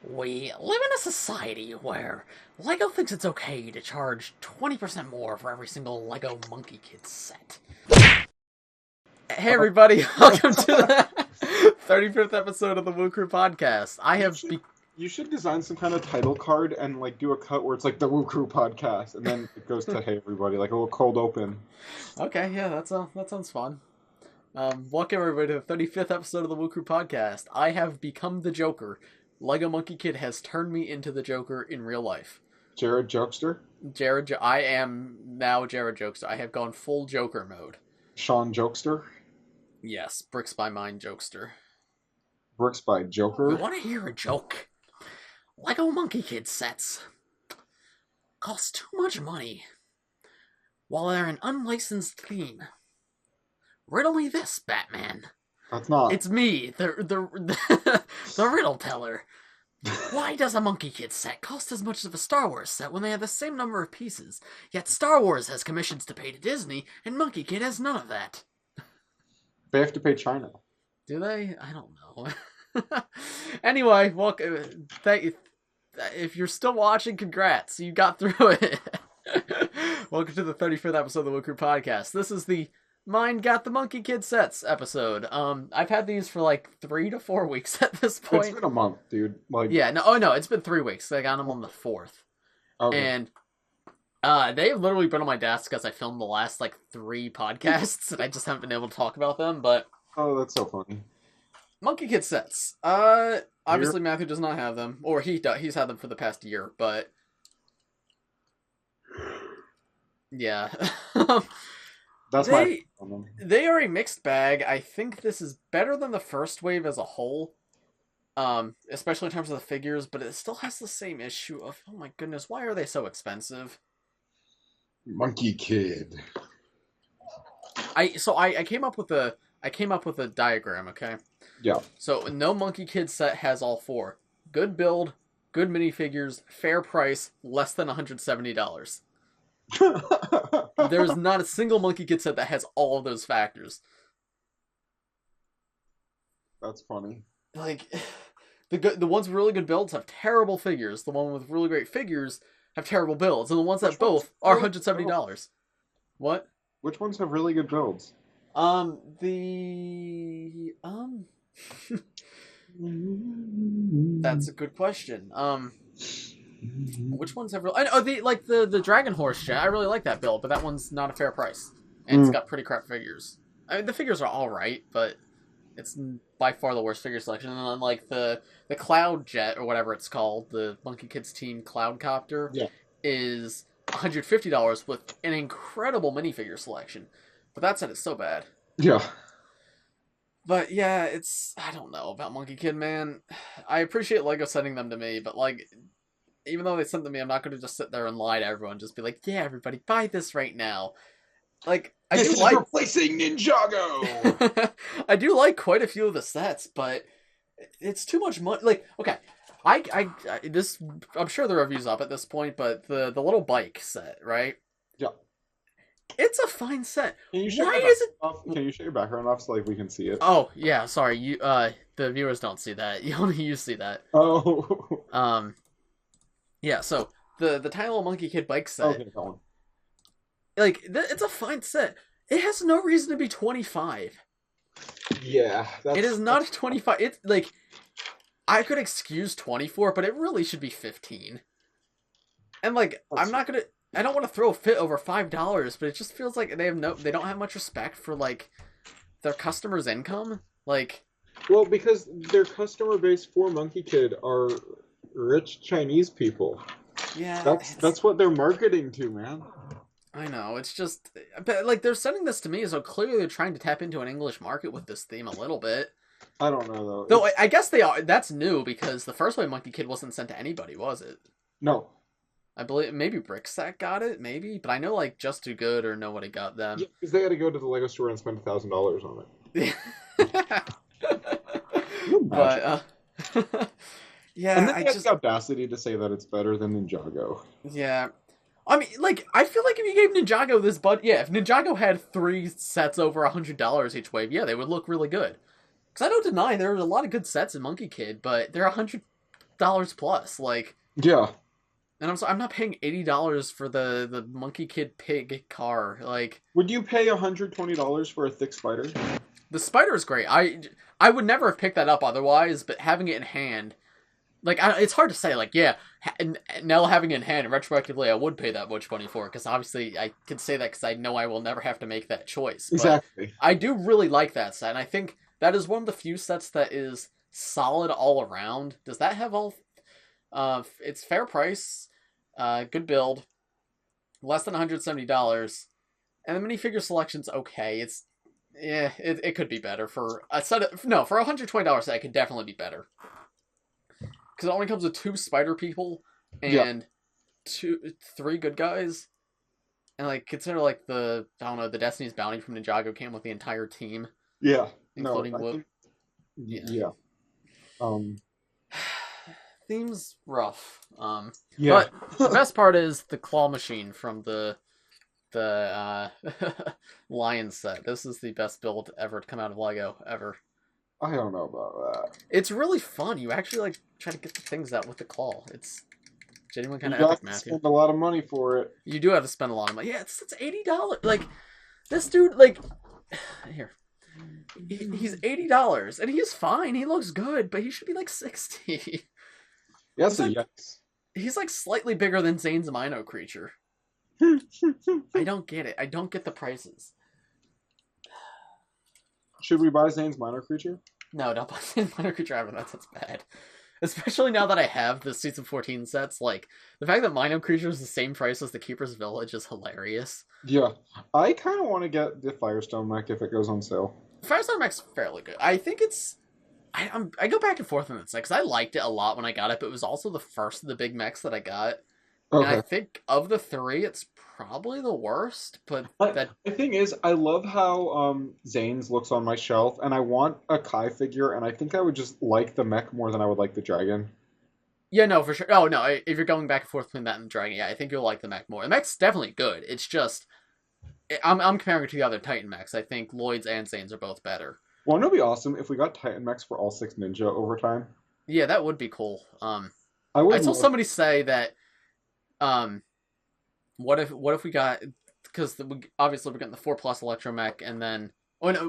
We live in a society where LEGO thinks it's okay to charge 20% more for every single LEGO Monkey Kid set. Hey everybody, welcome to the 35th episode of the Woo Crew Podcast. You should design some kind of title card and like do a cut where it's like the Woo Crew Podcast, and then it goes to hey everybody, like a little cold open. Okay, yeah, that sounds fun. Welcome everybody to the 35th episode of the Woo Crew Podcast. I have become the Joker. LEGO Monkey Kid has turned me into the Joker in real life. Jared Jokester? I am now Jared Jokester. I have gone full Joker mode. Sean Jokester? Yes, Bricks by Mind Jokester. Bricks by Joker? You want to hear a joke? LEGO Monkey Kid sets cost too much money while they're an unlicensed theme. Riddle me this, Batman. That's not. It's me, the riddle teller. Why does a Monkey Kid set cost as much as a Star Wars set when they have the same number of pieces? Yet Star Wars has commissions to pay to Disney, and Monkey Kid has none of that. They have to pay China. Do they? I don't know. Anyway, welcome. If you're still watching, congrats. You got through it. Welcome to the 35th episode of the Woo Crew Podcast. This is the Mine Got the Monkey Kid Sets episode. I've had these for like 3 to 4 weeks at this point. It's been a month, dude. Like, yeah, no, it's been 3 weeks. I got them on the 4th. Okay. And they've literally been on my desk because I filmed the last like 3 podcasts and I just haven't been able to talk about them, but oh, that's so funny. Monkey Kid sets. Obviously Matthew does not have them, or he's had them for the past year, but yeah. That's my problem. They are a mixed bag. I think this is better than the first wave as a whole, especially in terms of the figures, but it still has the same issue of, oh my goodness, why are they so expensive? Monkey Kid. I came up with a diagram, okay? Yeah. So no Monkey Kid set has all 4. Good build, good minifigures, fair price, less than $170. There's not a single Monkey Kid set that has all of those factors. That's funny. Like, the ones with really good builds have terrible figures. The one with really great figures have terrible builds. And the ones that both are $170. What? Which ones have really good builds? That's a good question. Which ones have real... the Dragon Horse jet. I really like that build, but that one's not a fair price. And it's got pretty crap figures. I mean, the figures are alright, but it's by far the worst figure selection. And then, like, the Cloud Jet, or whatever it's called, the Monkey Kids Team Cloudcopter, is $150 with an incredible minifigure selection. But that said, it's so bad. Yeah. But yeah, I don't know about Monkey Kid, man. I appreciate LEGO sending them to me, but like, even though they sent them to me, I'm not going to just sit there and lie to everyone. Just be like, yeah, everybody, buy this right now. Like, This is replacing Ninjago! I do like quite a few of the sets, but it's too much money. Like, okay, I'm sure the review's up at this point, but the little bike set, right? Yeah. It's a fine set. Can you share your background off so like we can see it? Oh yeah, sorry. You the viewers don't see that. Only you see that. Oh. Yeah. So the tiny little Monkey Kid bike set. Okay, that one. Like it's a fine set. It has no reason to be 25. Yeah. It is not 25. It's like I could excuse 24, but it really should be 15. And like I don't want to throw a fit over $5, but it just feels like they don't have much respect for like their customers' income. Like, well, because their customer base for Monkey Kid are rich Chinese people. Yeah, that's what they're marketing to, man. I know, it's just, but like they're sending this to me, so clearly they're trying to tap into an English market with this theme a little bit. I don't know though. Though I guess they are. That's new because the first wave Monkey Kid wasn't sent to anybody, was it? No. I believe maybe Bricksack got it, maybe, but I know like Just Too Good or Nobody got them. Yeah, because they had to go to the LEGO store and spend $1,000 on it. But yeah, and then I just audacity to say that it's better than Ninjago. Yeah, I mean, like I feel like if you gave Ninjago this if Ninjago had 3 sets over $100 each wave, yeah, they would look really good. Because I don't deny there are a lot of good sets in Monkey Kid, but they're $100 plus. Like, Yeah. and I'm not paying $80 for the Monkey Kid Pig car. Like, Would you pay $120 for a thick spider? the spider is great. I would never have picked that up otherwise, but having it in hand, like, it's hard to say. Like, yeah, now having it in hand, retroactively, I would pay that much money for it, because obviously I can say that because I know I will never have to make that choice. Exactly. But I do really like that set, and I think that is one of the few sets that is solid all around. Does that have all? It's fair price, good build, less than $170, and the minifigure selection's okay. It could be better for a set of, no, for $120 set, it could definitely be better. Because it only comes with 2 spider people and 3 good guys. And, like, consider, like, the Destiny's Bounty from Ninjago came with the entire team. Yeah. Including Whoop. Yeah. Theme's rough. Yeah. But the best part is the claw machine from the lion set. This is the best build ever to come out of LEGO, ever. I don't know about that. It's really fun. You actually, like, try to get the things out with the claw. It's genuinely kind of You epic, have to Matthew. spend a lot of money for it. You do have to spend a lot of money. Yeah, it's $80. Like, this dude, like, here. He's $80, and he's fine. He looks good, but he should be, like, 60. Yes, yes. He's, like, slightly bigger than Zane's Mino creature. I don't get it. I don't get the prices. Should we buy Zane's minor creature? No, don't buy Zane's Mino creature ever. That sounds bad. Especially now that I have the Season 14 sets. Like, the fact that Mino creature is the same price as the Keeper's Village is hilarious. Yeah. I kind of want to get the Firestone mech if it goes on sale. Firestone mech's fairly good. I think it's... I go back and forth on this set, because I liked it a lot when I got it, but it was also the first of the big mechs that I got. Okay. And I think of the 3, it's probably the worst, but the thing is, I love how Zane's looks on my shelf, and I want a Kai figure, and I think I would just like the mech more than I would like the dragon. Yeah, no, for sure. Oh, no, if you're going back and forth between that and the dragon, yeah, I think you'll like the mech more. The mech's definitely good. It's just... I'm comparing it to the other Titan mechs. I think Lloyd's and Zane's are both better. Well, it would be awesome if we got Titan mechs for all 6 ninja over time. Yeah, that would be cool. I saw somebody say that... What if we got, because obviously we're getting the 4+ Electromech, and then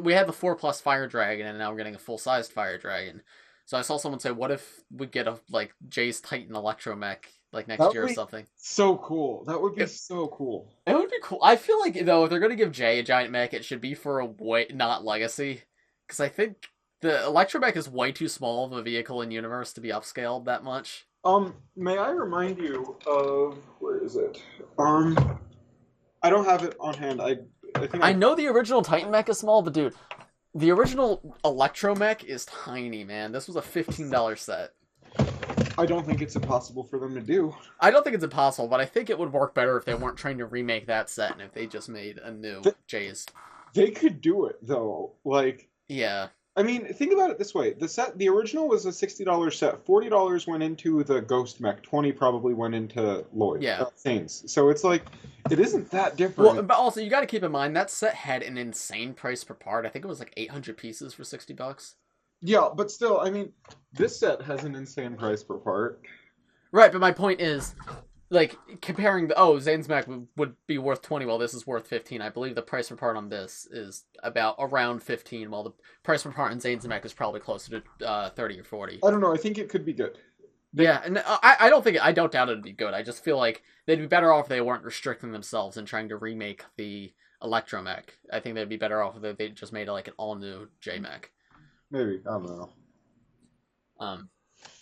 we had the 4+ Fire Dragon, and now we're getting a full-sized Fire Dragon. So I saw someone say, what if we get a Jay's Titan Electromech like next year or something? So cool. That would be so cool. It would be cool. I feel like, though, if they're gonna give Jay a giant mech, it should be for a not Legacy, because I think the Electromech is way too small of a vehicle in universe to be upscaled that much. May I remind you of, where is it? I don't have it on hand. I think I know the original Titan mech is small, but dude, the original Electromech is tiny, man. This was a $15 set. I don't think it's impossible for them to do. I don't think it's impossible, but I think it would work better if they weren't trying to remake that set and if they just made a new Jay's. They could do it, though. Like... Yeah. I mean, think about it this way. The original was a $60 set. $40 went into the Ghost mech. $20 probably went into Lloyd. Yeah. Saints. So it's like, it isn't that different. Well, but also, you got to keep in mind, that set had an insane price per part. I think it was like 800 pieces for $60. Yeah, but still, I mean, this set has an insane price per part. Right, but my point is, like, comparing Zane's mech would be worth 20, while this is worth 15. I believe the price per part on this is about around 15, while the price per part in Zane's mech is probably closer to 30 or 40. I don't know. I think it could be good. Yeah, and I don't doubt it'd be good. I just feel like they'd be better off if they weren't restricting themselves and trying to remake the Electromech. I think they'd be better off if they just made like an all-new J-mech. Maybe. I don't know.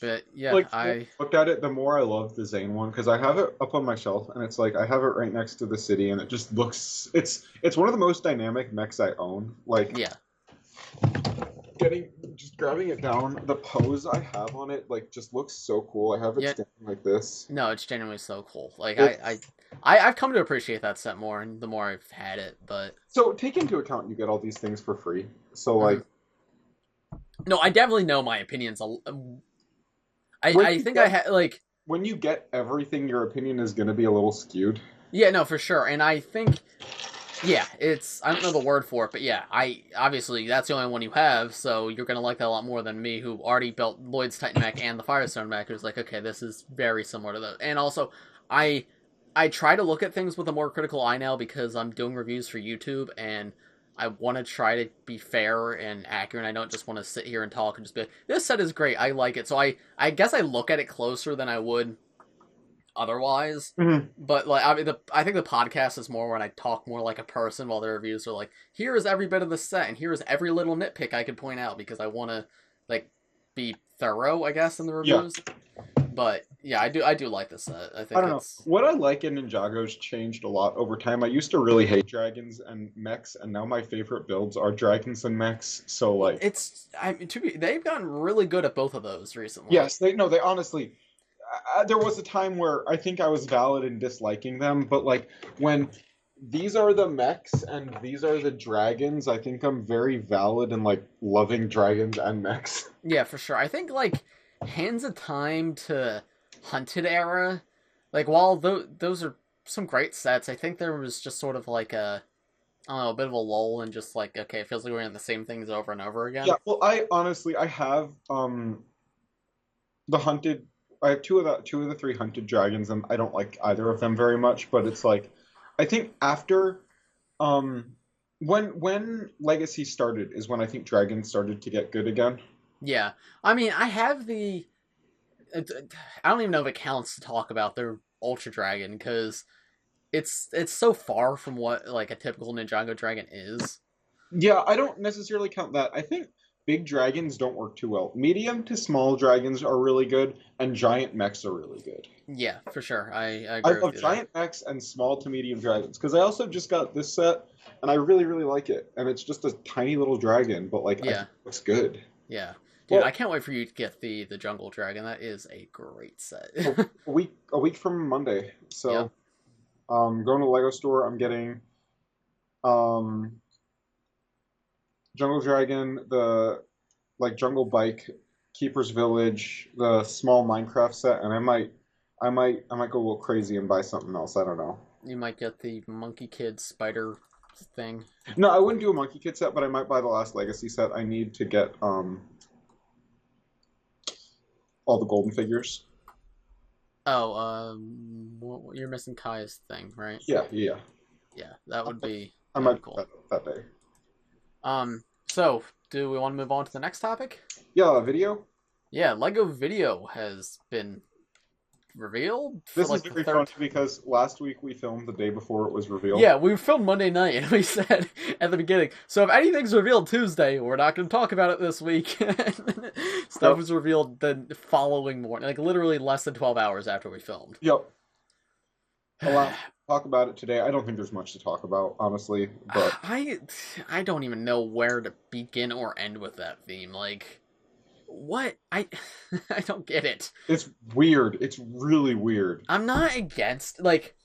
But yeah, like, I looked at it, the more I love the Zane one, because I have it up on my shelf, and it's like I have it right next to the city, and it just looks it's one of the most dynamic mechs I own. Like, yeah, just grabbing it down, the pose I have on it like just looks so cool. I have it standing like this. No, it's genuinely so cool. Like I've come to appreciate that set more, and the more I've had it. But so take into account you get all these things for free. So like, no, I definitely know my opinions. I think I had, like... When you get everything, your opinion is going to be a little skewed. Yeah, no, for sure. And I think Yeah, I don't know the word for it, but yeah, obviously that's the only one you have, so you're gonna like that a lot more than me, who already built Lloyd's Titan mech and the Firestone mech. It was like, okay, this is very similar to those. And also, I I try to look at things with a more critical eye now because I'm doing reviews for YouTube, and I want to try to be fair and accurate. I don't just want to sit here and talk and just be like, this set is great, I like it. So I guess I look at it closer than I would otherwise. Mm-hmm. But like, I think the podcast is more when I talk more like a person, while the reviews are like, here is every bit of the set, and here is every little nitpick I could point out, because I want to like be thorough, I guess, in the reviews. Yeah. But yeah, I do like this set. I think I don't know. What I like in Ninjago's changed a lot over time. I used to really hate dragons and mechs, and now my favorite builds are dragons and mechs. So like, they've gotten really good at both of those recently. Yes, they honestly. There was a time where I think I was valid in disliking them, but like when these are the mechs and these are the dragons, I think I'm very valid in like loving dragons and mechs. Yeah, for sure. I think like Hands of Time to Hunted era, like while those are some great sets, I think there was just sort of like a bit of a lull, and just like, okay, it feels like we're in the same things over and over again. Yeah, well, I have the Hunted. I have two of the three Hunted dragons, and I don't like either of them very much. But it's like, I think after, when Legacy started is when I think dragons started to get good again. Yeah, I mean, I have I don't even know if it counts to talk about their Ultra Dragon, because it's so far from what like a typical Ninjago dragon is. Yeah, I don't necessarily count that. I think big dragons don't work too well. Medium to small dragons are really good, and giant mechs are really good. Yeah, for sure. I agree. I love giant mechs and small to medium dragons, because I also just got this set, and I really, really like it. And it's just a tiny little dragon, but like, yeah, it looks good. Yeah. Dude, I can't wait for you to get the Jungle Dragon. That is a great set. a week from Monday. So, yep. Going to the LEGO store, I'm getting Jungle Dragon, the like Jungle Bike, Keeper's Village, the small Minecraft set, and I might go a little crazy and buy something else. I don't know. You might get the Monkey Kid spider thing. No, I wouldn't do a Monkey Kid set, but I might buy the last Legacy set. I need to get all the golden figures. Oh, you're missing Kai's thing, right? Yeah. Yeah, that would be. I might cool that day. So do we want to move on to the next topic? Yeah, video. Yeah, LEGO Video has been revealed. This is very fun because last week we filmed the day before it was revealed. Yeah, we filmed Monday night, and we said at the beginning, so if anything's revealed Tuesday, we're not going to talk about it this week. Stuff was revealed the following morning, like literally less than 12 hours after we filmed. Yep. Talk about it today. I don't think there's much to talk about, honestly. But I don't even know where to begin or end with that theme. Like, what? I don't get it. It's weird. It's really weird. I'm not against, like,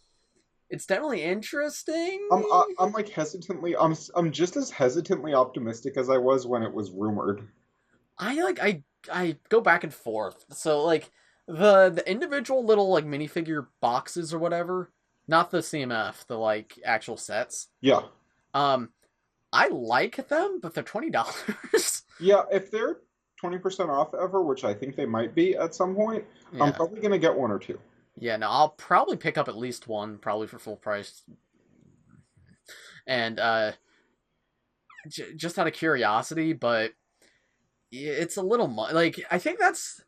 it's definitely interesting. I'm like hesitantly. I'm just as hesitantly optimistic as I was when it was rumored. I go back and forth. So like the individual little like minifigure boxes or whatever, not the CMF, the like actual sets. Yeah. I like them, but they're $20. Yeah, if they're 20% off ever, which I think they might be at some point, yeah. I'm probably gonna get one or two. Yeah, no, I'll probably pick up at least one, probably for full price. And just out of curiosity, but it's a little like, I think that's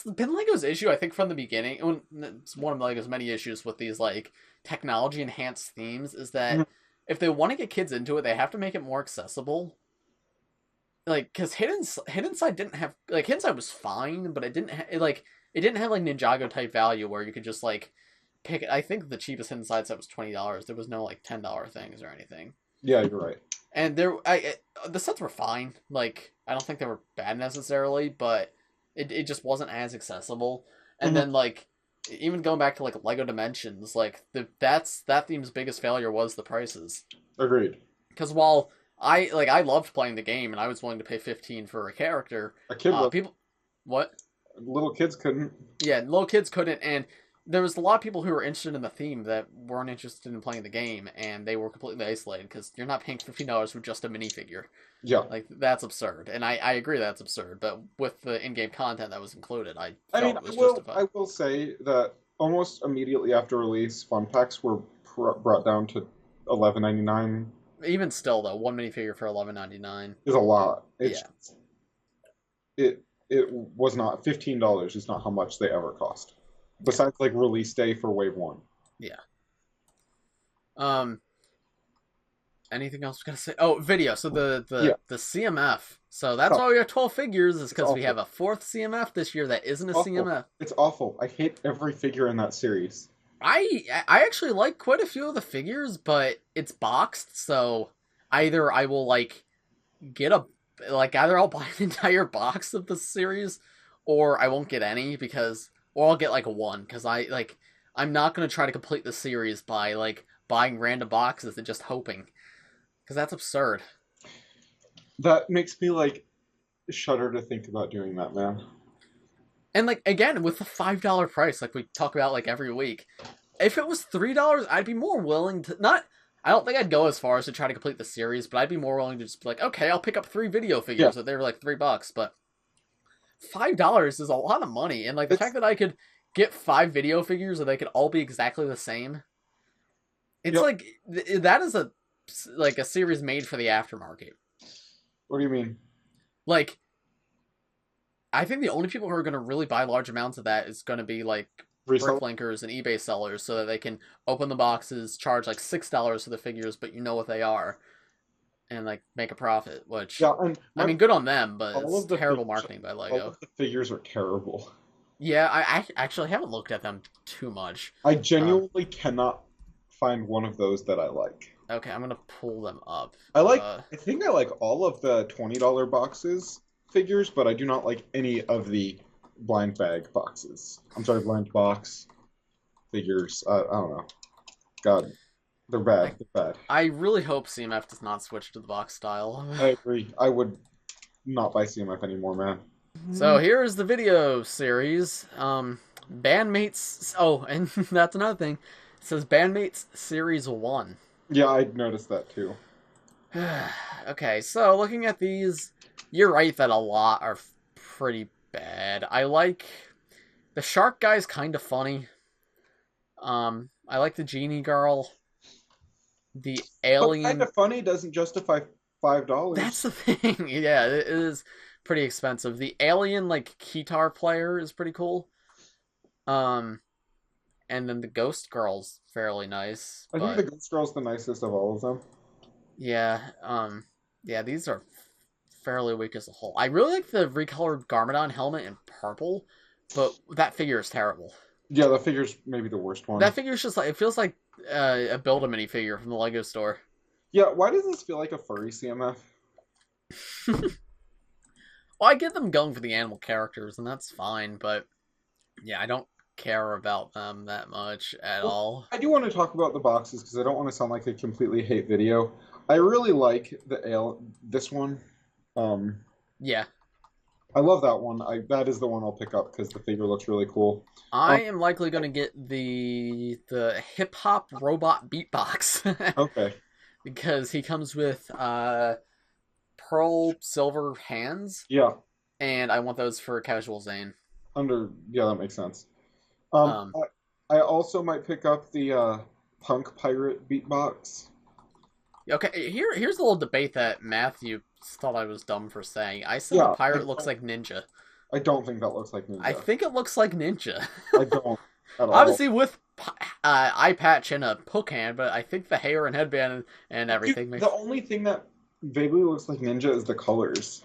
been LEGO's issue, I think, from the beginning. It's one of LEGO's many issues with these like technology enhanced themes, is that if they want to get kids into it, they have to make it more accessible. Like, because Hidden Side didn't have, like, Hidden Side was fine, but it didn't have like Ninjago type value where you could just like pick it. I think the cheapest Hidden Side set was $20. There was no like $10 things or anything. Yeah, you're right. And the sets were fine. Like, I don't think they were bad necessarily, but it just wasn't as accessible. And then like, even going back to like LEGO Dimensions, like that theme's biggest failure was the prices. Agreed. Because while I loved playing the game and I was willing to pay $15 for a character, a kid people, what? Little kids couldn't. Yeah, little kids couldn't, and there was a lot of people who were interested in the theme that weren't interested in playing the game, and they were completely isolated because you're not paying $15 for just a minifigure. Yeah. Like, that's absurd. And I agree that's absurd, but with the in-game content that was included, I felt it was justified. I will say that almost immediately after release, fun packs were brought down to $11.99. Even still, though, one minifigure for $11.99 is a lot. Yeah. It was not $15 is not how much they ever cost. Besides, like, release day for Wave 1. Yeah. Anything else I was gonna say? Oh, video. So the CMF. So that's why we have 12 figures, is because we have a 4th CMF this year that isn't a CMF. It's awful. I hate every figure in that series. I actually like quite a few of the figures, but it's boxed, so either I will either I'll buy an entire box of the series, or I won't get any or I'll get one, because I'm not gonna try to complete the series by buying random boxes and just hoping, because that's absurd. That makes me shudder to think about doing that, man. And again, with the $5 price, we talk about every week, if it was $3, I'd be more willing to I don't think I'd go as far as to try to complete the series, but I'd be more willing to just be okay, I'll pick up 3 video figures if they were $3, but $5 is a lot of money, and the fact that I could get 5 video figures and they could all be exactly the same, it's that is a series made for the aftermarket. What do you mean? I think the only people who are going to really buy large amounts of that is going to be Bricklinkers and eBay sellers, so that they can open the boxes, charge $6 for the figures, but you know what they are, and make a profit. Which I mean, good on them, but it's terrible marketing by LEGO. All of the figures are terrible. Yeah, I actually haven't looked at them too much. I genuinely cannot find one of those that I like. Okay, I'm gonna pull them up. I think I like all of the $20 boxes figures, but I do not like any of the blind bag boxes. I'm sorry, blind box figures. I don't know. God, they're bad. They're bad. I really hope CMF does not switch to the box style. I agree. I would not buy CMF anymore, man. So here's the video series. Bandmates. Oh, and that's another thing. It says Bandmates Series 1. Yeah, I noticed that too. Okay, so looking at these, you're right that a lot are pretty bad. I like the shark guy's kind of funny. I like the genie girl. The alien. But kind of funny doesn't justify $5. That's the thing. Yeah, it is pretty expensive. The alien guitar player is pretty cool. And then the ghost girl's fairly nice. I think the ghost girl's the nicest of all of them. Yeah. Yeah, these are fairly weak as a whole. I really like the recolored Garmadon helmet in purple, but that figure is terrible. Yeah, the figure's maybe the worst one. That figure's just it feels like a Build-A-Mini figure from the LEGO store. Yeah, why does this feel like a furry CMF? Well, I get them going for the animal characters, and that's fine, but yeah, I don't care about them that much at all. I do want to talk about the boxes, because I don't want to sound like a completely hate video. I really like this one. Yeah. I love that one. That is the one I'll pick up, because the figure looks really cool. I am likely going to get the hip-hop robot beatbox. Okay. Because he comes with pearl silver hands. Yeah. And I want those for casual Zane. Yeah, that makes sense. I also might pick up the punk pirate beatbox. Okay, here's a little debate that Matthew thought I was dumb for saying. I said the pirate looks like Ninja. I don't think that looks like Ninja. I think it looks like Ninja. I don't at all. Obviously with eye patch and a hook hand, but I think the hair and headband and everything The only thing that vaguely looks like Ninja is the colors.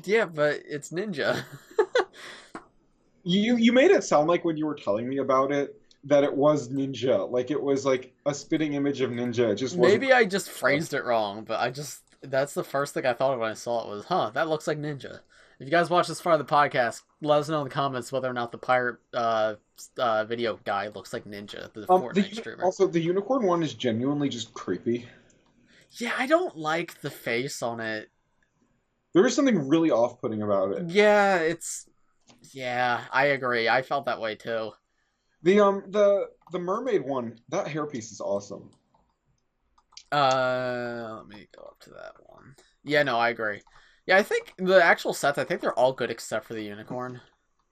Yeah, but it's Ninja. You made it sound like when you were telling me about it that it was Ninja. Like it was like a spitting image of Ninja. It just wasn't. Maybe I just phrased it wrong, but that's the first thing I thought of when I saw it was, that looks like Ninja. If you guys watch this part of the podcast, let us know in the comments whether or not the pirate video guy looks like Ninja, the Fortnite streamer. Also, the unicorn one is genuinely just creepy. Yeah, I don't like the face on it. There is something really off-putting about it. Yeah, I agree. I felt that way too. The mermaid one, that hairpiece is awesome. Let me go up to that one. Yeah, no, I agree. Yeah, I think the actual sets, I think they're all good except for the unicorn.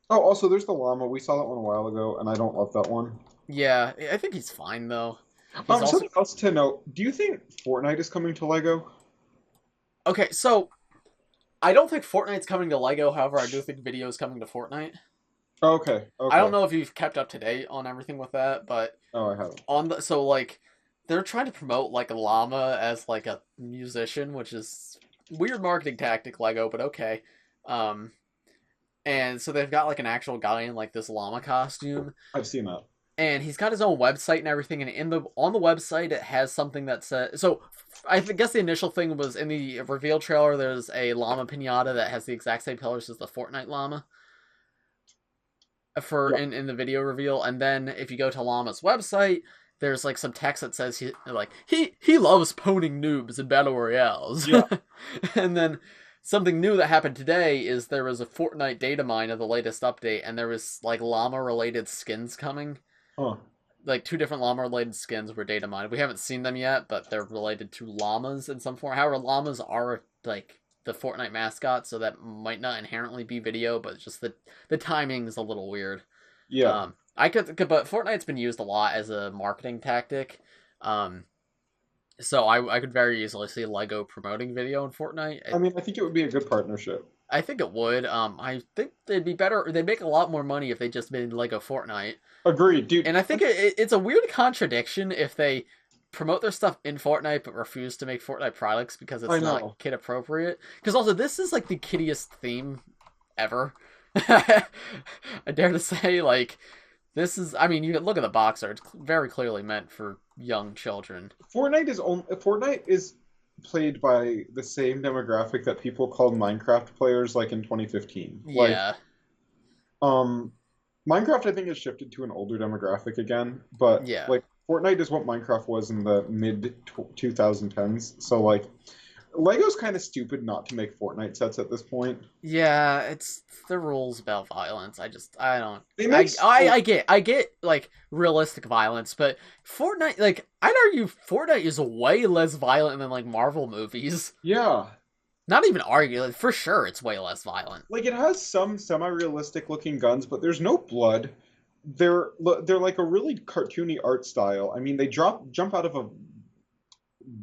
Oh, also there's the llama. We saw that one a while ago, and I don't love that one. Yeah, I think he's fine though. He's also Something else to note. Do you think Fortnite is coming to LEGO? okay. So I don't think Fortnite's coming to LEGO. However, I do think video is coming to Fortnite. Okay, I don't okay. know if you've kept up to date on everything with that, but Oh, I haven't. on the so like they're trying to promote like Llama as like a musician, which is weird marketing tactic, Lego, but okay. Um, and so they've got like an actual guy in like this llama costume, I've seen that. and he's got his own website and everything. And in the on the website, it has something that says so. I guess the initial thing was in the reveal trailer. There's a llama pinata that has the exact same pillars as the Fortnite llama for Yeah, in the video reveal, and then if you go to Llama's website, there's like some text that says he loves poning noobs in battle royales. yeah. And then something new that happened today is there was a Fortnite data mine of the latest update, and there was like llama related skins coming. Huh. Like two different llama related skins were data mined. We haven't seen them yet, but they're related to llamas in some form. However, llamas are like the Fortnite mascot, so that might not inherently be video, but just the timing is a little weird. Yeah. I could, but Fortnite's been used a lot as a marketing tactic. Um, so I could very easily see Lego promoting video in Fortnite. I mean, I think it would be a good partnership. I think it would. I think they'd be better. They'd make a lot more money if they just made Lego Fortnite. Agreed, dude. And I think it's a weird contradiction if they promote their stuff in Fortnite but refuse to make Fortnite products because it's I not know. kid appropriate. Because also this is like the kiddiest theme ever. I dare to say, like, this is. I mean, you can look at the box art; it's very clearly meant for young children. Fortnite is played by the same demographic that people called Minecraft players like in 2015. Like, Yeah, um, Minecraft I think has shifted to an older demographic again, but yeah, like Fortnite is what Minecraft was in the mid 2010s. So like Lego's kind of stupid not to make Fortnite sets at this point. yeah. It's the rules about violence. I don't. They make I get like realistic violence, but Fortnite, like, I'd argue Fortnite is way less violent than like Marvel movies. yeah, Not even argue, like, for sure, it's way less violent. like it has some semi-realistic looking guns, but there's no blood. They're like a really cartoony art style. I mean, they jump out of a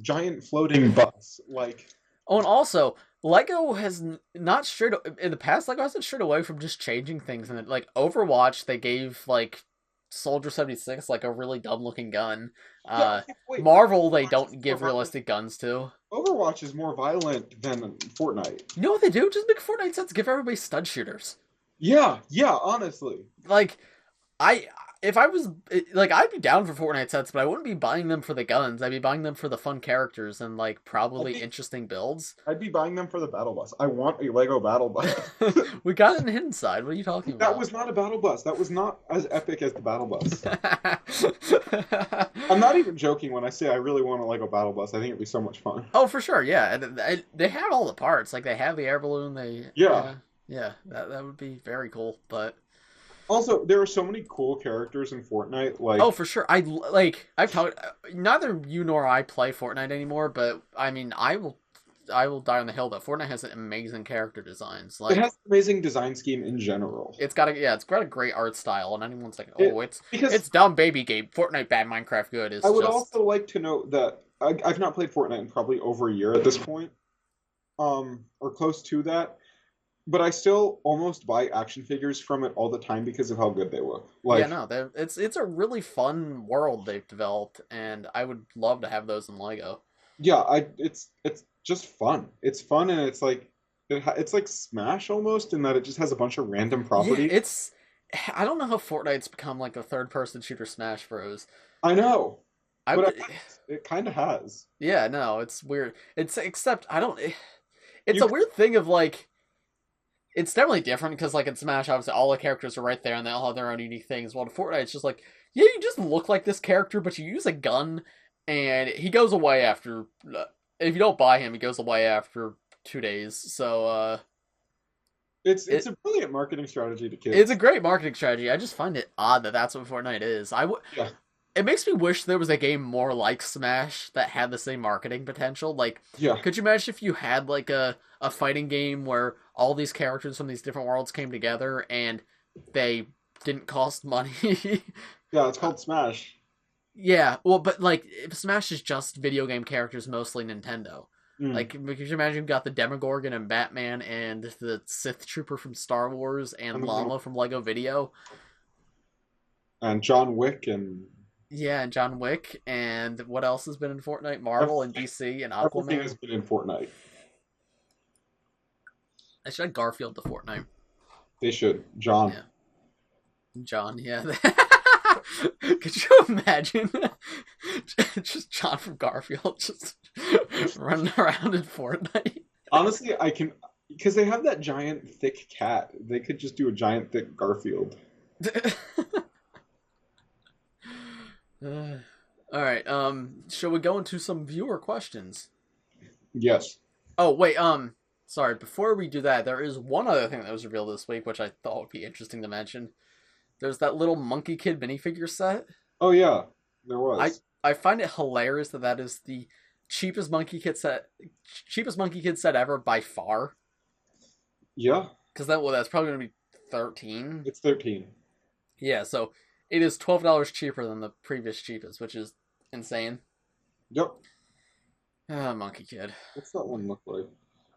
giant floating bus. Like, Oh, and also, Lego has not strayed in the past. Lego hasn't strayed away from just changing things. And like Overwatch, they gave like Soldier 76 like a really dumb looking gun. yeah, wait, Marvel, they Overwatch is don't more give violent. realistic guns to. Overwatch is more violent than Fortnite. You know what they do? Just make Fortnite sets. Give everybody stud shooters. Yeah, yeah, honestly. Like, I if I was like, I'd be down for Fortnite sets, but I wouldn't be buying them for the guns. I'd be buying them for the fun characters and like I'd probably be, interesting builds. I'd be buying them for the battle bus. I want a Lego battle bus. We got it in Hidden Side. What are you talking That about? was not a battle bus. That was not as epic as the battle bus. I'm not even joking when I say I really want a Lego battle bus. I think it'd be so much fun. Oh, for sure, yeah. And they have all the parts. Like they have the air balloon. Yeah. Yeah. That would be very cool. But Also, there are so many cool characters in Fortnite. Like, oh, for sure. I've talked. Neither you nor I play Fortnite anymore. But I mean, I will die on the hill that Fortnite has amazing character designs. it Like has an amazing design scheme in general. it's got a great art style. And anyone's like, It, oh, because it's dumb baby game. Fortnite bad, Minecraft good. Is I would just also like to note that I've not played Fortnite in probably over a year at this point, or close to that. But I still almost buy action figures from it all the time because of how good they look. yeah, Like, no, it's a really fun world they've developed, and I would love to have those in Lego. yeah, it's just fun. It's fun and it's like it's like Smash almost in that it just has a bunch of random Yeah, properties. I don't know how Fortnite's become like a third person shooter Smash Bros. I know, I but would, it kind of has. yeah, no, it's weird. It's except I don't. It's You a weird thing of like. It's definitely different because like in Smash, obviously all the characters are right there and they all have their own unique things. While in Fortnite, it's just like, yeah, you just look like this character, but you use a gun, and he goes away after. If you don't buy him, he goes away after 2 days. So It's a brilliant marketing strategy to It's a kids. great marketing strategy. I just find it odd that that's what Fortnite is. Yeah, It makes me wish there was a game more like Smash that had the same marketing potential. Like, yeah. could you imagine if you had like a fighting game where all these characters from these different worlds came together and they didn't cost money? Yeah, it's called Smash. Yeah, well, but like, if Smash is just video game characters, mostly Nintendo. Mm. Like, could you imagine you've got the Demogorgon and Batman and the Sith Trooper from Star Wars and Llama from Lego Video? And John Wick and Yeah, and John Wick, and what else has been in Fortnite? Marvel and DC and everything has Aquaman. been in Fortnite. I should add Garfield to Fortnite. They should. John. Yeah, John. Yeah. Could you imagine just John from Garfield just running around in Fortnite? Honestly, I can because they have that giant thick cat. They could just do a giant thick Garfield. All right. Shall we go into some viewer questions? Yes. Oh wait. Sorry. Before we do that, there is one other thing that was revealed this week, which I thought would be interesting to mention. There's that little Monkey Kid minifigure set. Oh yeah, there was. I find it hilarious that that is the cheapest cheapest Monkey Kid set ever by far. Yeah, Because that's probably going to be 13. it's 13. Yeah, so it is $12 cheaper than the previous cheapest, which is insane. Yep. Ah, Monkey Kid. What's that one look like?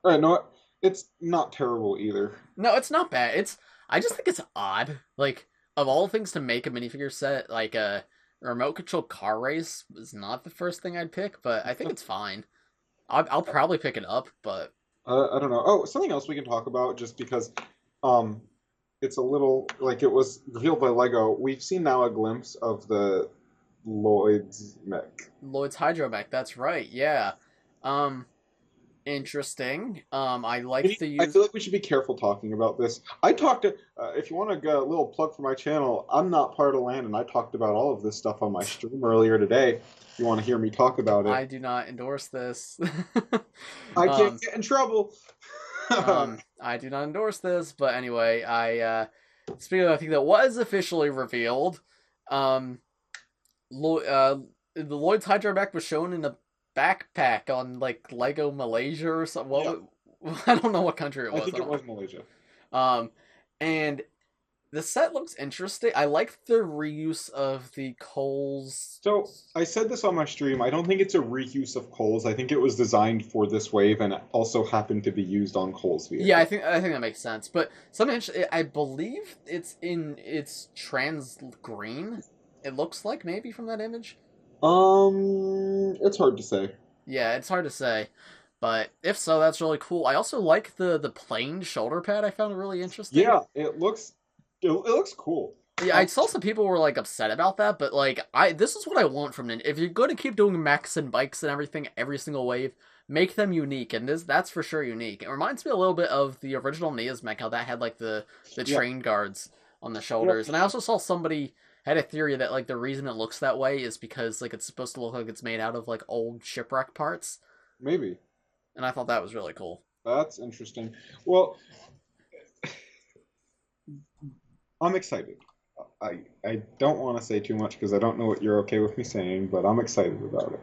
All right, no, what? It's not terrible either. No, it's not bad. I just think it's odd. Like, of all things to make a minifigure set, like a remote control car race was not the first thing I'd pick, but I think it's fine. I'll probably pick it up, but I don't know. Oh, something else we can talk about just because, um, it's a little like it was revealed by Lego. We've seen now a glimpse of the Lloyd's mech. Lloyd's Hydromech, that's right, yeah. Um, Interesting. I like to I use. feel like we should be careful talking about this. I talked to, if you want to get a little plug for my channel, I'm not part of land, and I talked about all of this stuff on my stream earlier today. If you want to hear me talk about I it, do not endorse this. I can't get in trouble. I do not endorse this, but anyway, speaking of I think that was officially revealed, um, the Lloyd's Hydromech was shown in a backpack on like Lego Malaysia or something. Yeah, I don't know what country it I was. think it was Malaysia. And the set looks interesting. I like the reuse of the coals. So I said this on my stream. I don't think it's a reuse of Cole's. I think it was designed for this wave and it also happened to be used on Cole's vehicle. Yeah, I think that makes sense. But something I believe it's trans green. It looks like maybe from that image. It's hard to say. Yeah, it's hard to say. But if so, that's really cool. I also like the plain shoulder pad. I found it really interesting. Yeah, it looks cool. Yeah, I saw some people were like upset about that, but like this is what I want from Ninja. If you're going to keep doing mechs and bikes and everything every single wave, make them unique, and that's for sure unique. It reminds me a little bit of the original Nia's mech, how that had like the train guards on the shoulders. And I also saw somebody had a theory that like the reason it looks that way is because like it's supposed to look like it's made out of like old shipwreck parts. Maybe. And I thought that was really cool. That's interesting. Well, I'm excited. I don't want to say too much because I don't know what you're okay with me saying, but I'm excited about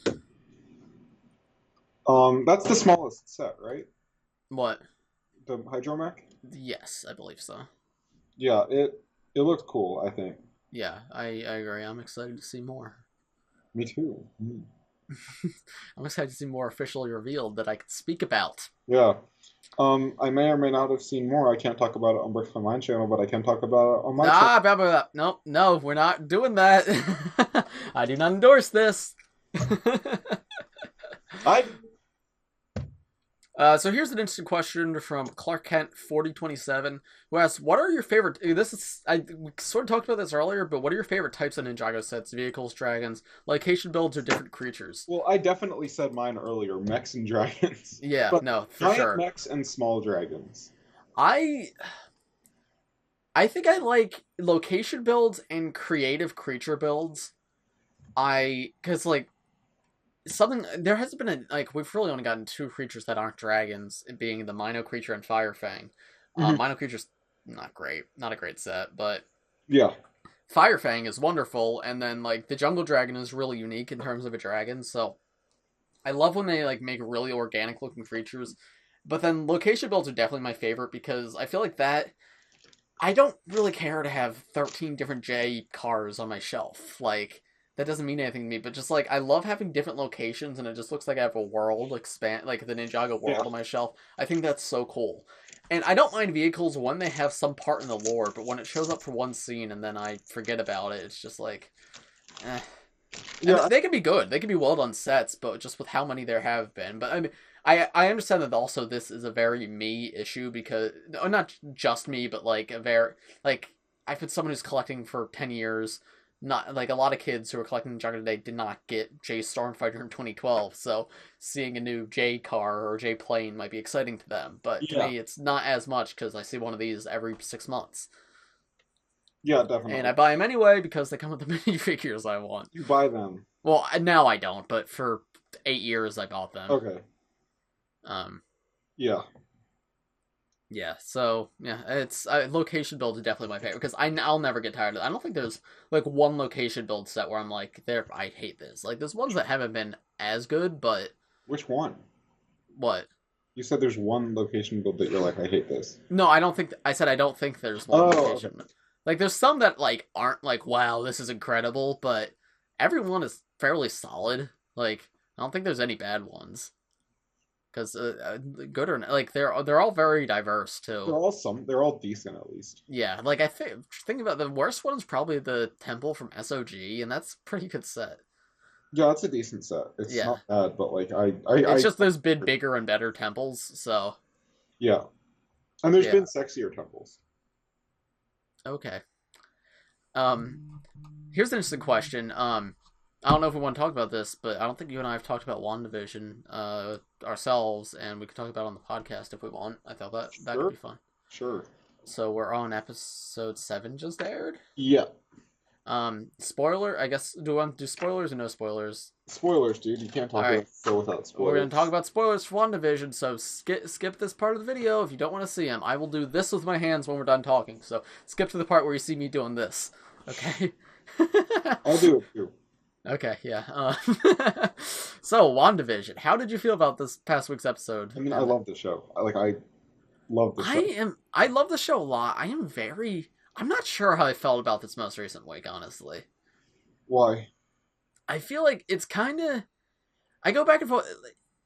it. That's the smallest set, right? What? The Hydromech? Yes, I believe so. Yeah, it looks cool, I think. Yeah, I agree. I'm excited to see more. Me too. I'm excited to see more officially revealed that I could speak about. Yeah. I may or may not have seen more. I can't talk about it on Brix Reviews channel, but I can talk about it on my channel. Blah, blah, blah. No, we're not doing that. I do not endorse this. So here's an interesting question from Clark Kent 4027, who asks, "What are your favorite?" This is we sort of talked about this earlier, but what are your favorite types of Ninjago sets? Vehicles, dragons, location builds, or different creatures? Well, I definitely said mine earlier: mechs and dragons. Yeah, But no, for giant sure. mechs and small dragons. I think I like location builds and creative creature builds. Because like something there has been we've really only gotten two creatures that aren't dragons, it being the Mino creature and Fire Fang. Mino creature's not great, not a great set, but yeah, Fire Fang is wonderful, and then like the Jungle Dragon is really unique in terms of a dragon. So I love when they like make really organic looking creatures. But then location builds are definitely my favorite because I feel like that I don't really care to have 13 different J cars on my shelf. Like, that doesn't mean anything to me, but just, like, I love having different locations, and it just looks like I have a world expand, like, the Ninjago world on my shelf. I think that's so cool. And I don't mind vehicles when they have some part in the lore, but when it shows up for one scene and then I forget about it, it's just like, eh. Yeah. They can be good. They can be well done sets, but just with how many there have been. But I mean, I understand that also this is a very me issue because not just me, but like a very like I've been someone who's collecting for 10 years. Not like a lot of kids who are collecting Ninjago today did not get J Stormfighter in 2012, so seeing a new J car or J plane might be exciting to them. But to me, it's not as much because I see one of these every 6 months. Yeah, definitely. And I buy them anyway because they come with the minifigures I want. You buy them. Well, now I don't, but for 8 years I bought them. Okay. Yeah. Yeah, so, yeah, it's, location build is definitely my favorite, because I'll never get tired of it. I don't think there's, like, one location build set where I'm like, I hate this. Like, there's ones that haven't been as good, but... Which one? What? You said there's one location build that you're like, I hate this. No, I don't think, I said I don't think there's one location. Okay. Like, there's some that, like, aren't like, wow, this is incredible, but everyone is fairly solid. Like, I don't think there's any bad ones. Because good or not, like they're all very diverse too. They're all decent at least. Yeah, like I think about the worst one is probably the Temple from SOG, and that's a pretty good set. Yeah, it's a decent set. It's not bad, but like it's just there's been bigger and better temples, so. Yeah, and there's been sexier temples. Okay. Here's an interesting question. I don't know if we want to talk about this, but I don't think you and I have talked about WandaVision ourselves, and we could talk about it on the podcast if we want. I thought that could be fun. Sure. So we're on episode 7 just aired? Yeah. Spoiler, I guess, do we want to do spoilers or no spoilers? Spoilers, dude. You can't talk about it without spoilers. We're going to talk about spoilers for WandaVision, so skip this part of the video if you don't want to see them. I will do this with my hands when we're done talking, so skip to the part where you see me doing this, okay? I'll do it too. Okay, yeah. So, WandaVision. How did you feel about this past week's episode? I mean, I love the show. I love the show. I love the show a lot. I'm not sure how I felt about this most recent week, honestly. Why? I feel like it's kind of... I go back and forth.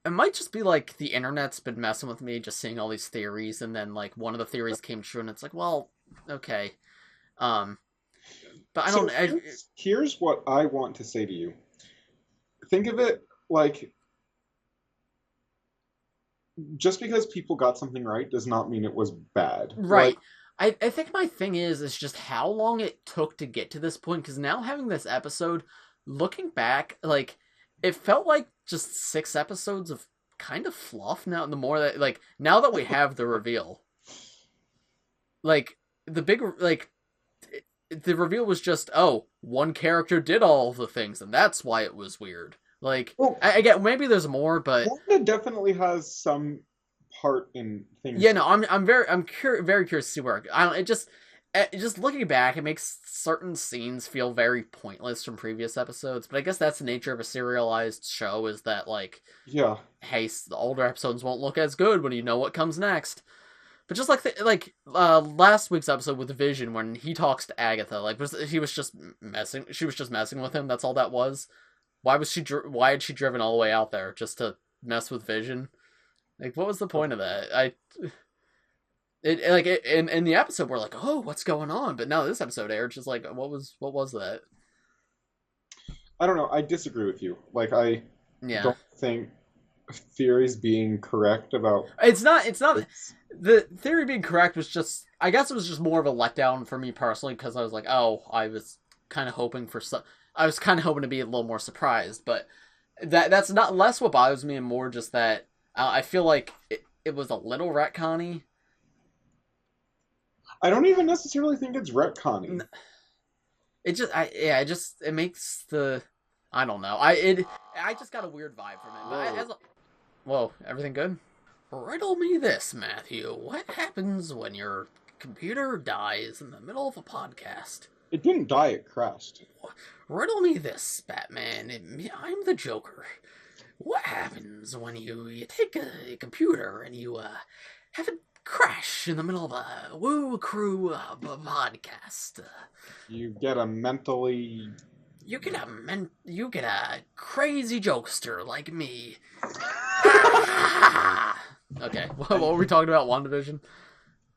It might just be like the internet's been messing with me, just seeing all these theories, and then like one of the theories came true, and it's like, well, okay. But I don't. Here's what I want to say to you. Think of it like, just because people got something right does not mean it was bad. Right. Like, I think my thing is just how long it took to get to this point. Because now having this episode, looking back, like it felt like just 6 episodes of kind of fluff. Now the more that now that we have the reveal, like the big the reveal was just, one character did all the things, and that's why it was weird. Like, well, I get maybe there's more, but Wanda definitely has some part in things. Yeah, no, I'm very curious to see where just looking back, it makes certain scenes feel very pointless from previous episodes. But I guess that's the nature of a serialized show, is that like, hey, the older episodes won't look as good when you know what comes next. But just like last week's episode with Vision, when he talks to Agatha, she was just messing with him. That's all that was. Why had she driven all the way out there just to mess with Vision? Like, what was the point of that? In the episode we're like, oh, what's going on? But now this episode aired, just like, what was that? I don't know. I disagree with you. Like, I don't think theories being correct about it's not the theory being correct was just, I guess it was just more of a letdown for me personally, because I was like, I was kind of hoping to be a little more surprised, but that's not less what bothers me, and more just that I feel like it was a little retconny. I don't even necessarily think it's retconning. It makes the I don't know. I just got a weird vibe from it. But whoa, everything good? Riddle me this, Matthew. What happens when your computer dies in the middle of a podcast? It didn't die, it crashed. Riddle me this, Batman. I'm the Joker. What happens when you take a computer and you have it crash in the middle of a Woo Crew podcast? You get a mentally... You get a crazy jokester like me. Okay, what were we talking about? WandaVision?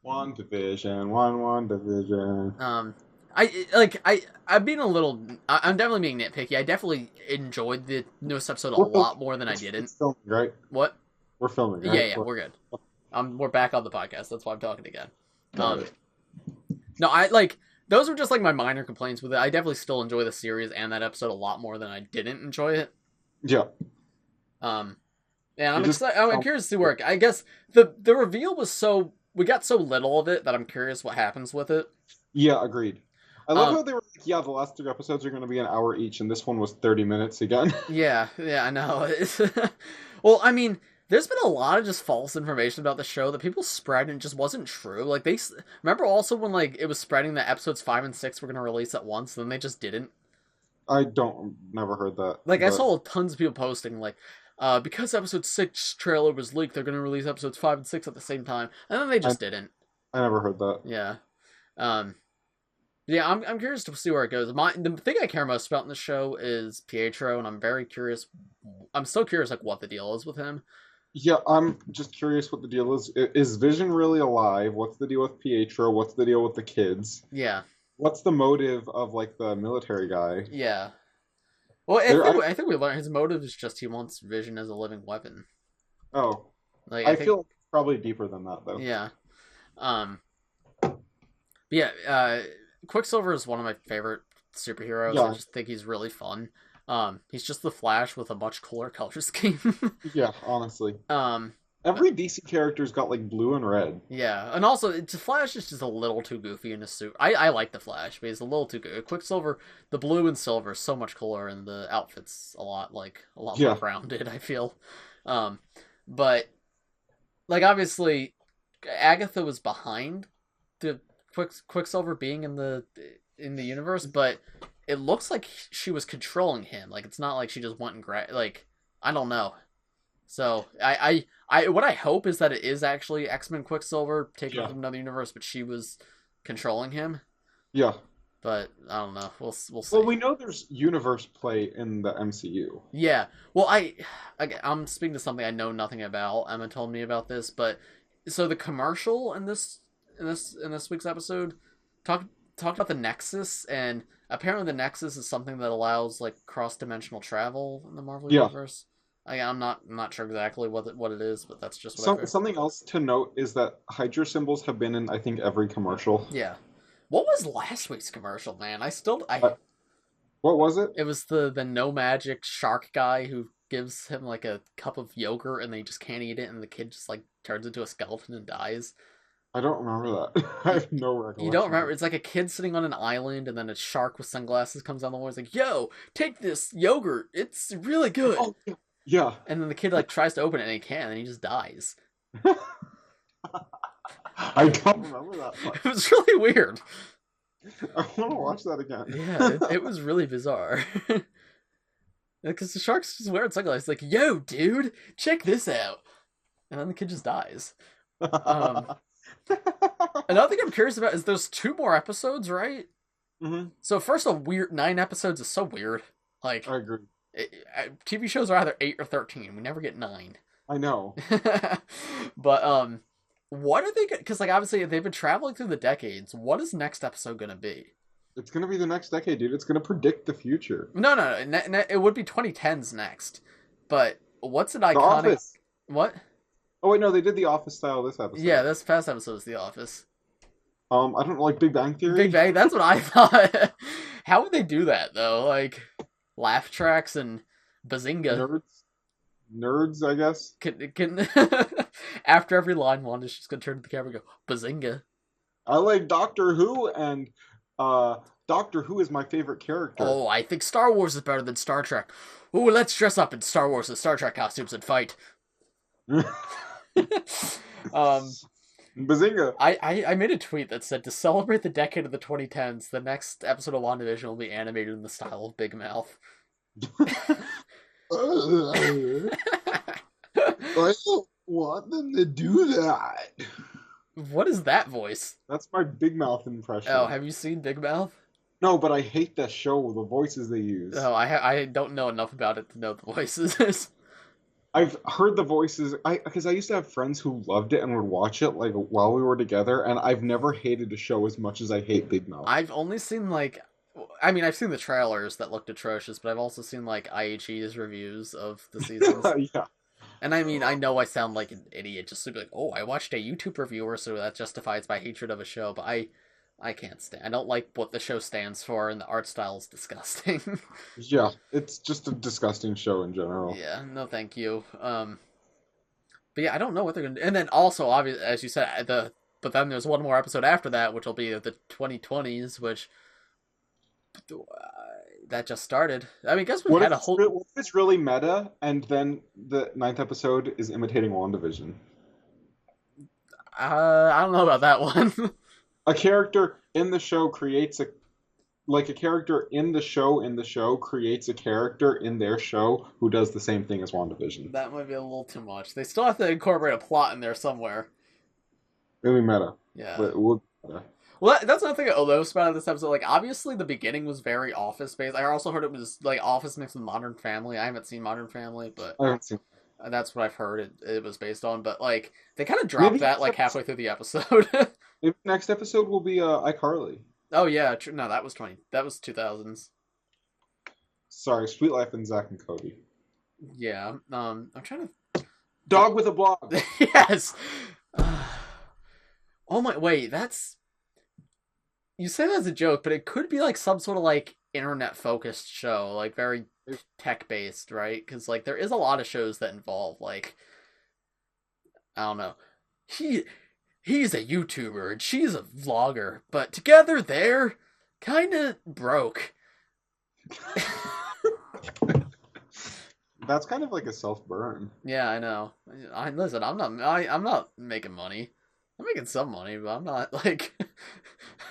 WandaVision. I'm being a little... I'm definitely being nitpicky. I definitely enjoyed the newest episode a lot more than I didn't. It's filming, right? What? We're filming, right? Yeah, we're good. We're back on the podcast. That's why I'm talking again. Got it. No, those were just like my minor complaints with it. I definitely still enjoy the series and that episode a lot more than I didn't enjoy it. Yeah. And I'm excited. I'm curious to see where I guess the reveal was so... We got so little of it that I'm curious what happens with it. Yeah, agreed. I love how they were like, yeah, the last 3 episodes are going to be an hour each, and this one was 30 minutes again. Yeah, I know. Well, I mean, there's been a lot of just false information about the show that people spread and it just wasn't true. Like, they... Remember also when, like, it was spreading that episodes 5 and 6 were going to release at once, and then they just didn't? Never heard that. Like, I saw tons of people posting, like, because episode 6 trailer was leaked, they're going to release episodes 5 and 6 at the same time. And then they just didn't. I never heard that. Yeah. Yeah, I'm curious to see where it goes. The thing I care most about in the show is Pietro, and I'm very curious. I'm still curious, like, what the deal is with him. Yeah, I'm just curious what the deal is. Is Vision really alive? What's the deal with Pietro? What's the deal with the kids? Yeah. What's the motive of, like, the military guy? Yeah. Well, I think we learned his motive is just he wants Vision as a living weapon. Oh. Like, I feel it's probably deeper than that, though. Yeah. Yeah, Quicksilver is one of my favorite superheroes. Yeah. I just think he's really fun. He's just the Flash with a much cooler color scheme. Yeah, honestly. Every DC character's got, like, blue and red. Yeah, and also, Flash is just a little too goofy in his suit. I like the Flash, but he's a little too good. Quicksilver, the blue and silver is so much cooler, and the outfit's a lot more rounded, I feel. But, like, obviously, Agatha was behind the Quicksilver being in the universe, but it looks like she was controlling him. Like, it's not like she just went and I don't know. So what I hope is that it is actually X-Men Quicksilver taking him from another universe, but she was controlling him. Yeah. But I don't know. We'll see. Well, we know there's universe play in the MCU. Yeah. Well, I'm speaking to something I know nothing about. Emma told me about this, but so the commercial in this week's episode talked about the Nexus, and apparently the Nexus is something that allows, like, cross-dimensional travel in the Marvel universe. I'm not sure exactly what it is, but that's just what something else to note is that Hydra symbols have been in, I think, every commercial. Yeah. What was last week's commercial, man? What was it? It was the no magic shark guy who gives him, like, a cup of yogurt and they just can't eat it, and the kid just, like, turns into a skeleton and dies. I don't remember that. I have no recollection. You don't remember? It's like a kid sitting on an island, and then a shark with sunglasses comes down the wall. He's like, "Yo, take this yogurt. It's really good." Oh, yeah. And then the kid, like, tries to open it, and he can't, and he just dies. I don't remember that part. It was really weird. I want to watch that again. Yeah, it was really bizarre. Because the shark's just wearing sunglasses. Like, "Yo, dude, check this out." And then the kid just dies. Another thing I'm curious about is there's 2 more episodes, right? Mm-hmm. So first, 9 episodes is so weird. Like, I agree. TV shows are either 8 or 13. We never get 9. I know. But what are they? Because, like, obviously they've been traveling through the decades. What is next episode gonna be? It's gonna be the next decade, dude. It's gonna predict the future. No. It would be 2010s next. But what's an iconic? The Office. What? Oh wait, no, they did The Office style this episode. Yeah, this past episode is The Office. I don't know, like Big Bang Theory. Big Bang. That's what I thought. How would they do that though? Like, laugh tracks and bazinga. Nerds, I guess. Can after every line, Wanda's just gonna turn to the camera and go, "Bazinga." I like Doctor Who and Doctor Who is my favorite character. Oh, I think Star Wars is better than Star Trek. Ooh, let's dress up in Star Wars and Star Trek costumes and fight. um, Bazinga. I made a tweet that said, to celebrate the decade of the 2010s, the next episode of WandaVision will be animated in the style of Big Mouth. I don't want them to do that. What is that voice? That's my Big Mouth impression. Oh, have you seen Big Mouth? No, but I hate that show, the voices they use. Oh, I don't know enough about it to know the voices. I've heard the voices, because I used to have friends who loved it and would watch it like while we were together, and I've never hated a show as much as I hate Big Mouth. I've only seen I've seen the trailers that looked atrocious, but I've also seen like IHE's reviews of the seasons. Yeah. And I know I sound like an idiot just to be like, oh, I watched a YouTube reviewer, so that justifies my hatred of a show, but I can't stand. I don't like what the show stands for, and the art style is disgusting. Yeah, it's just a disgusting show in general. Yeah, no, thank you. But yeah, I don't know what they're gonna do. And then also, obviously, as you said, but then there's one more episode after that, which will be the 2020s, which that just started. I mean, I guess we had a whole. What if it's really meta, and then the 9th episode is imitating WandaVision? I don't know about that one. A character in the show creates a character in the show creates a character in their show who does the same thing as WandaVision. That might be a little too much. They still have to incorporate a plot in there somewhere. Maybe meta. Yeah. But it would be meta. Well, that's another thing I love about this episode. Like, obviously, the beginning was very Office based. I also heard it was like Office mixed with Modern Family. I haven't seen Modern Family, but I haven't seen. That's what I've heard it was based on. But like, they kind of dropped that like halfway through the episode. Maybe next episode will be iCarly. Oh yeah, no, that was 2000s. Sorry, Sweet Life and Zach and Cody. Yeah, I'm trying to. Dog with a blog. Yes. Oh my, wait, that's. You say that as a joke, but it could be like some sort of like internet focused show, like very tech based, right? Because like there is a lot of shows that involve like, I don't know, he's a YouTuber and she's a vlogger, but together they're kind of broke. That's kind of like a self-burn. Yeah, I know. Listen, I'm not making money. I'm making some money, but I'm not like.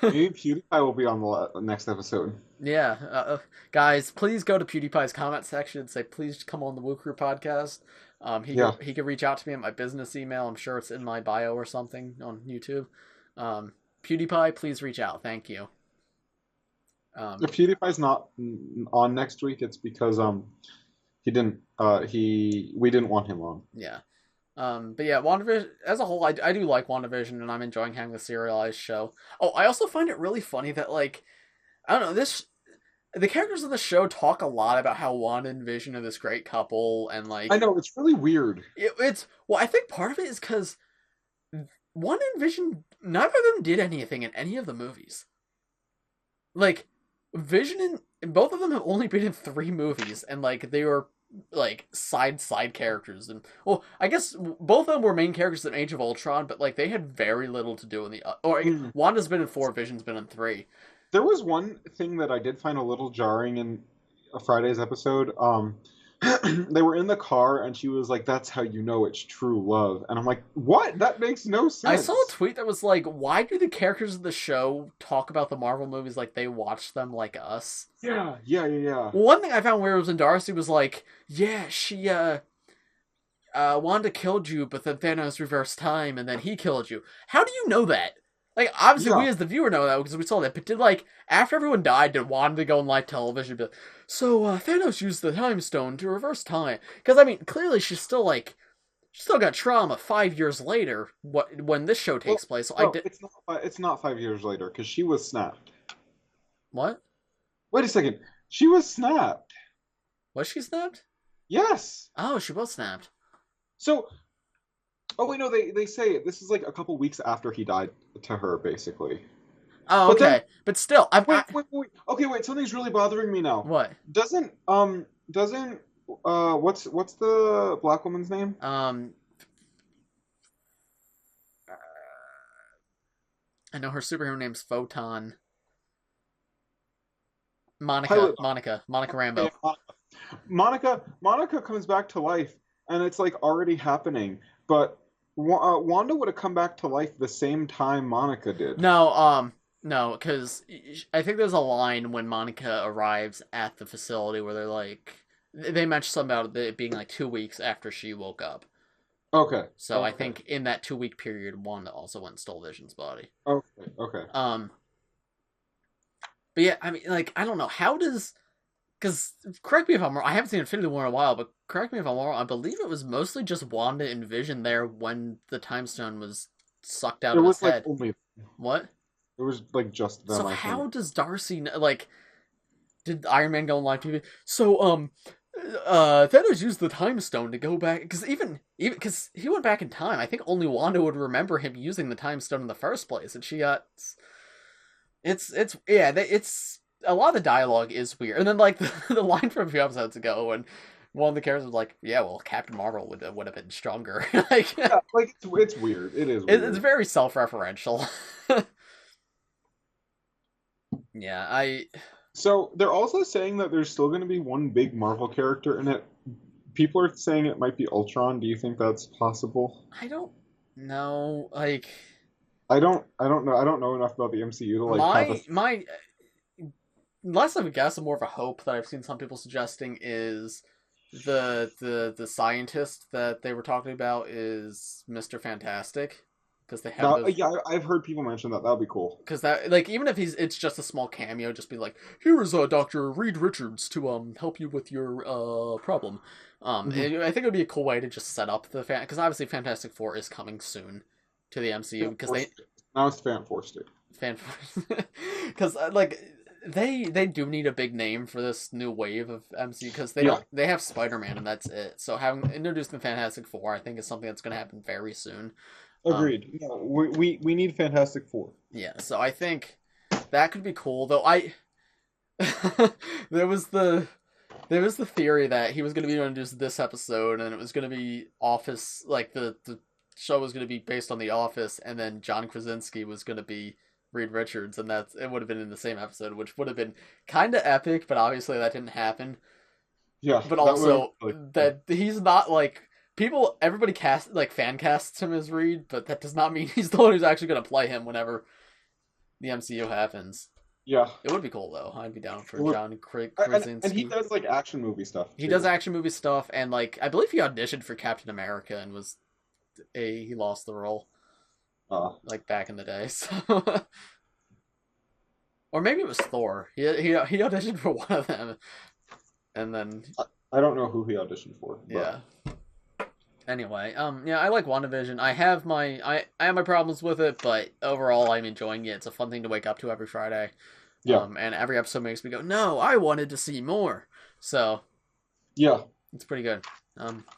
Maybe PewDiePie will be on the next episode. Yeah, guys, please go to PewDiePie's comment section and say, please come on the Woo Crew podcast. He can reach out to me at my business email. I'm sure it's in my bio or something on YouTube. PewDiePie, please reach out. Thank you. If PewDiePie's not on next week, it's because we didn't want him on. Yeah. But yeah, WandaVision as a whole, I do like WandaVision, and I'm enjoying having a serialized show. Oh, I also find it really funny that like, I don't know, the characters of the show talk a lot about how Wanda and Vision are this great couple, and like, I know, it's really weird. Well, I think part of it is because Wanda and Vision, neither of them did anything in any of the movies. Like, Vision and both of them have only been in 3 movies, and like they were like side characters, and well, I guess both of them were main characters in Age of Ultron, but like they had very little to do in the Wanda's been in 4, Vision's been in 3. There was one thing that I did find a little jarring in a Friday's episode. They were in the car and she was like, "That's how you know it's true love." And I'm like, "What? That makes no sense." I saw a tweet that was like, "Why do the characters of the show talk about the Marvel movies like they watch them like us?" Yeah. One thing I found weird was when Darcy was like, "Yeah, she Wanda killed you, but then Thanos reversed time and then he killed you." How do you know that? Like, obviously, we as the viewer know that because we saw that. But did, like, after everyone died, did Wanda go on live television and be like, so, Thanos used the time stone to reverse time? Because, I mean, clearly she's still, like, she's still got trauma 5 years later when this show takes place. So it's not 5 years later, because she was snapped. What? Wait a second. She was snapped. Was she snapped? Yes. Oh, she was snapped. So... Oh, wait, no, they say it. This is like a couple weeks after he died to her, basically. Oh, okay. But still, Wait. Okay, wait, something's really bothering me now. What? Doesn't, what's the black woman's name? I know her superhero name's Photon. Pilot Monica yeah, Rambeau. Monica comes back to life, and it's like already happening. But Wanda would have come back to life the same time Monica did. No, because I think there's a line when Monica arrives at the facility where they're like, they mention something about it being like 2 weeks after she woke up. Okay. So I think in that 2 week period, Wanda also went and stole Vision's body. Okay. But yeah, I mean, like, I don't know. How does... Because, correct me if I'm wrong, I haven't seen Infinity War in a while, but correct me if I'm wrong, I believe it was mostly just Wanda and Vision there when the Time Stone was sucked out of his head. Only... What? It was, like, just them, So how does Darcy... Like, did Iron Man go on live TV? So, Thanos used the Time Stone to go back... Because even... Because he went back in time. I think only Wanda would remember him using the Time Stone in the first place, and she got... It's a lot of the dialogue is weird. And then, like, the line from a few episodes ago when one of the characters was like, yeah, well, Captain Marvel would have been stronger. Like, yeah, like, it's weird. It is weird. It's very self-referential. Yeah, So, they're also saying that there's still going to be one big Marvel character in it. People are saying it might be Ultron. Do you think that's possible? I don't know. Like... I don't know. I don't know enough about the MCU to, like, my less of a guess and more of a hope that I've seen some people suggesting is the scientist that they were talking about is Mr. Fantastic, because they have yeah, I've heard people mention that. That'll be cool. Because that, like, even if it's just a small cameo, just be like, here is Dr. Reed Richards to help you with your problem. I think it would be a cool way to just set up the because obviously Fantastic Four is coming soon to the MCU because now it's Fan Force State. Because like they do need a big name for this new wave of MCU because they have Spider-Man and that's it. So having introduced the Fantastic Four, I think is something that's going to happen very soon. Agreed. We need Fantastic Four. Yeah, so I think that could be cool. Though there was the theory that he was going to be introduced this episode and it was going to be Office, like the show was going to be based on The Office, and then John Krasinski was going to be Reed Richards, and it would have been in the same episode, which would have been kind of epic, but obviously that didn't happen. Yeah, but also that he's not like everybody fan casts him as Reed, but that does not mean he's the one who's actually going to play him whenever the MCU happens. Yeah, it would be cool though. I'd be down for John Krasinski. And he does like action movie stuff. He does action movie stuff, and like I believe he auditioned for Captain America and he lost the role. Like back in the day, so or maybe it was Thor. He auditioned for one of them, and then I don't know who he auditioned for. But... Yeah. Anyway, yeah, I like WandaVision. I have my problems with it, but overall, I'm enjoying it. It's a fun thing to wake up to every Friday. Yeah. And every episode makes me go, no, I wanted to see more. So. Yeah. It's pretty good.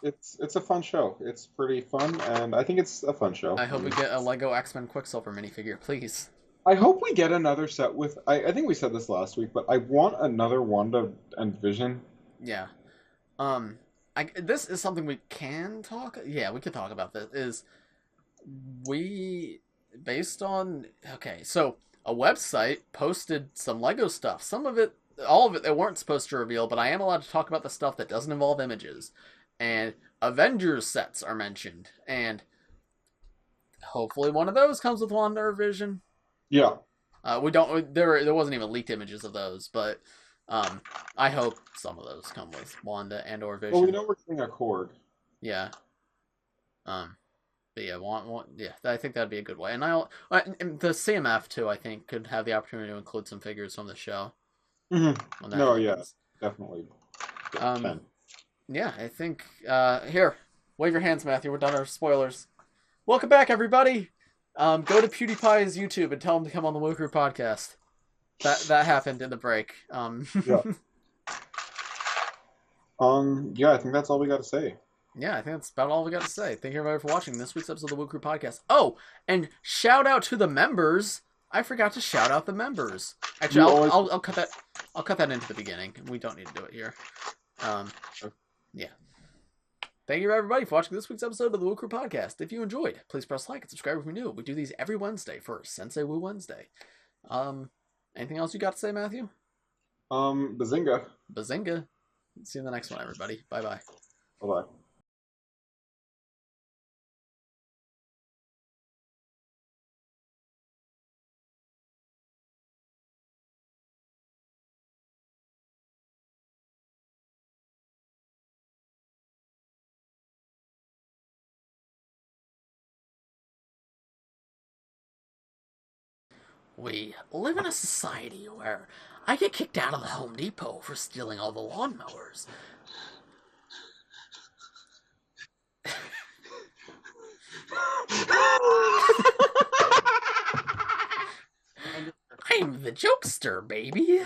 It's a fun show. It's pretty fun, and I think it's a fun show. I hope we get a LEGO X-Men Quicksilver minifigure, please. I hope we get another set with... I think we said this last week, but I want another Wanda and Vision. Yeah. This is something we can talk... Yeah, we could talk about this. Based on... Okay, so a website posted some LEGO stuff. Some of it, all of it, they weren't supposed to reveal, but I am allowed to talk about the stuff that doesn't involve images. And Avengers sets are mentioned, and hopefully one of those comes with Wanda or Vision. Yeah. We don't. There wasn't even leaked images of those, but I hope some of those come with Wanda and or Vision. Well, we know we're getting a Korg. Yeah. But yeah, yeah, I think that'd be a good way. And and the CMF too, I think, could have the opportunity to include some figures from the show. Mm-hmm. No, yeah, definitely. 10. Yeah, I think, here, wave your hands, Matthew, we're done our spoilers. Welcome back, everybody! Go to PewDiePie's YouTube and tell him to come on the Woo Crew podcast. That happened in the break. Yeah. Yeah, I think that's all we got to say. Yeah, I think that's about all we got to say. Thank you everybody for watching this week's episode of the Woo Crew podcast. Oh, and shout out to the members. I forgot to shout out the members. Actually, I'll cut that. I'll cut that into the beginning. We don't need to do it here. Yeah. Thank you everybody for watching this week's episode of the Woo Crew podcast. If you enjoyed, please press like and subscribe if you're new. We do these every Wednesday for Sensei Wu Wednesday. Anything else you got to say, Matthew? Bazinga. Bazinga. See you in the next one, everybody. Bye-bye. Bye-bye. We live in a society where I get kicked out of the Home Depot for stealing all the lawnmowers. I'm the jokester, baby.